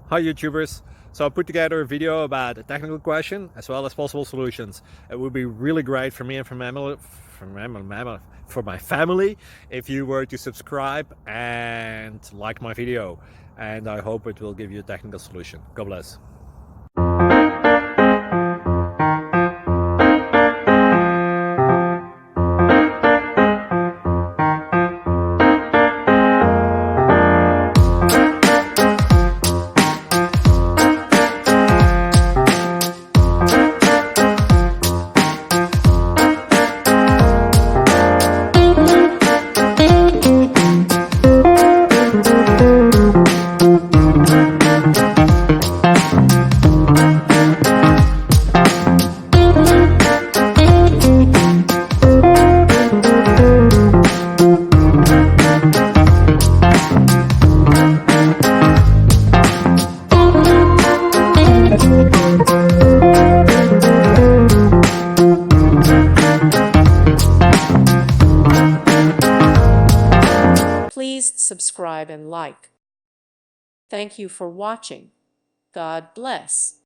Hi YouTubers! So I put together a video about a technical question as well as possible solutions. It would be really great for me and for my family if you were to subscribe and like my video, and I hope it will give you a technical solution. God bless. Please subscribe and like. Thank you for watching. God bless.